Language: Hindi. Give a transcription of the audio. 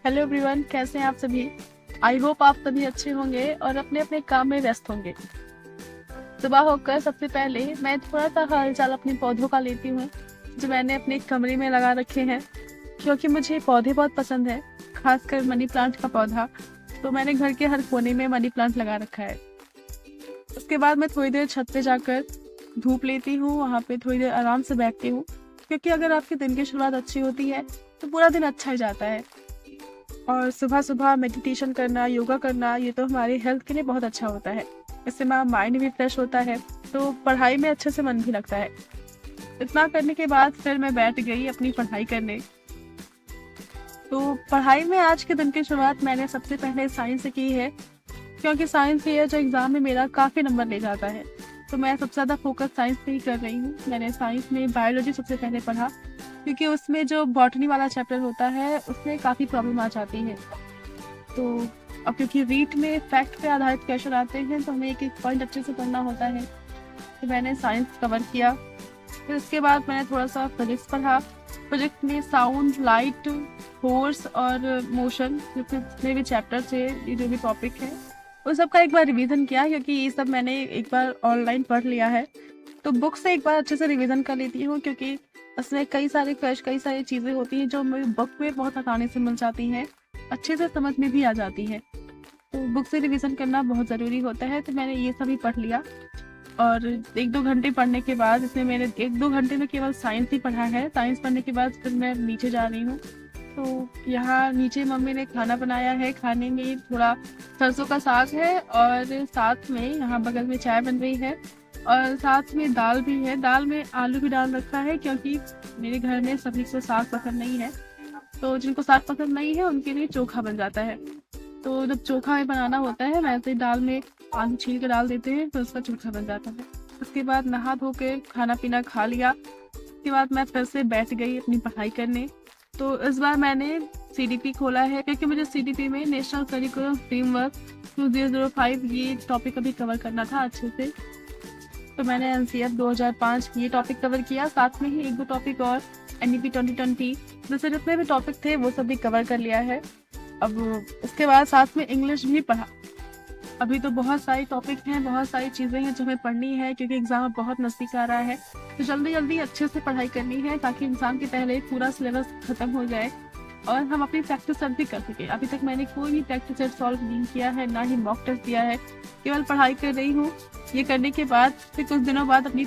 हेलो एवरीवन, कैसे हैं आप सभी। आई होप आप सभी अच्छे होंगे और अपने अपने काम में व्यस्त होंगे। सुबह होकर सबसे पहले मैं थोड़ा सा हालचाल अपने पौधों का लेती हूँ जो मैंने अपने कमरे में लगा रखे हैं, क्योंकि मुझे पौधे बहुत पसंद है, खासकर मनी प्लांट का पौधा। तो मैंने घर के हर कोने में मनी प्लांट लगा रखा है। उसके बाद मैं थोड़ी देर छत पे जाकर धूप लेती हूँ, वहाँ पे थोड़ी देर आराम से बैठती हूँ, क्योंकि अगर आपके दिन की शुरुआत अच्छी होती है तो पूरा दिन अच्छा ही जाता है। और सुबह सुबह मेडिटेशन करना, योगा करना, ये तो हमारे हेल्थ के लिए बहुत अच्छा होता है। इससे हमारा माइंड भी फ्रेश होता है, तो पढ़ाई में अच्छे से मन भी लगता है। इतना करने के बाद फिर मैं बैठ गई अपनी पढ़ाई करने। तो पढ़ाई में आज के दिन की शुरुआत मैंने सबसे पहले साइंस से की है, क्योंकि साइंस ये जो एग्ज़ाम में मेरा काफ़ी नंबर ले जाता है। तो मैं सबसे ज़्यादा फोकस साइंस पे ही कर रही हूँ। मैंने साइंस में बायोलॉजी सबसे पहले पढ़ा, क्योंकि उसमें जो बॉटनी वाला चैप्टर होता है उसमें काफ़ी प्रॉब्लम आ जाती है। तो अब क्योंकि रीट में फैक्ट पे आधारित क्वेश्चन आते हैं, तो हमें एक एक पॉइंट अच्छे से पढ़ना होता है। तो मैंने साइंस कवर किया। फिर उसके बाद मैंने थोड़ा सा फिजिक्स पढ़ा। फिजिक्स में साउंड, लाइट, फोर्स और मोशन, जितने भी चैप्टर थे, ये जो भी टॉपिक है, उस सब का एक बार रिवीजन किया, क्योंकि ये सब मैंने एक बार ऑनलाइन पढ़ लिया है। तो बुक से एक बार अच्छे से रिवीजन कर लेती हूँ, क्योंकि उसमें कई सारी चीज़ें होती हैं जो मेरी बुक में बहुत आसानी से मिल जाती हैं, अच्छे से समझ में भी आ जाती है। तो बुक से रिवीजन करना बहुत ज़रूरी होता है। तो मैंने ये सभी पढ़ लिया, और 1-2 घंटे पढ़ने के बाद, इसमें मैंने 1-2 घंटे में केवल साइंस ही पढ़ा है। साइंस पढ़ने के बाद फिर मैं नीचे जा रही हूँ। तो यहाँ नीचे मम्मी ने खाना बनाया है। खाने में थोड़ा सरसों का साग है, और साथ में यहाँ बगल में चाय बन रही है, और साथ में दाल भी है। दाल में आलू भी डाल रखा है, क्योंकि मेरे घर में सभी को साग पसंद नहीं है। तो जिनको साग पसंद नहीं है उनके लिए चोखा बन जाता है। तो जब चोखा में बनाना होता है, वैसे दाल में आलू छील के डाल देते हैं, तो उसका चोखा बन जाता है। उसके बाद नहा धो के खाना पीना खा लिया। उसके बाद मैं फिर से बैठ गई अपनी पढ़ाई करने। तो इस बार मैंने CDP खोला है, क्योंकि मुझे CDP में नेशनल करिकुलम फ्रेमवर्क 2005 ये टॉपिक अभी कवर करना था अच्छे से। तो मैंने NCF 2005 ये टॉपिक कवर किया, साथ में ही 1-2 टॉपिक और NEP 2020 जैसे जितने भी टॉपिक थे वो सब भी कवर कर लिया है। अब उसके बाद साथ में इंग्लिश भी पढ़ा। अभी तो बहुत सारी टॉपिक हैं, बहुत सारी चीज़ें हैं जो हमें पढ़नी है, क्योंकि एग्ज़ाम बहुत नज़दीक आ रहा है। तो जल्दी जल्दी अच्छे से पढ़ाई करनी है, ताकि एग्ज़ाम के पहले पूरा सिलेबस ख़त्म हो जाए और हम अपनी प्रैक्टिस भी कर सकें। अभी तक मैंने कोई भी प्रैक्टिस सेट सॉल्व नहीं किया है, ना ही मॉक टेस्ट दिया है, केवल पढ़ाई कर रही हूँ। ये करने के बाद फिर कुछ दिनों बाद अपनी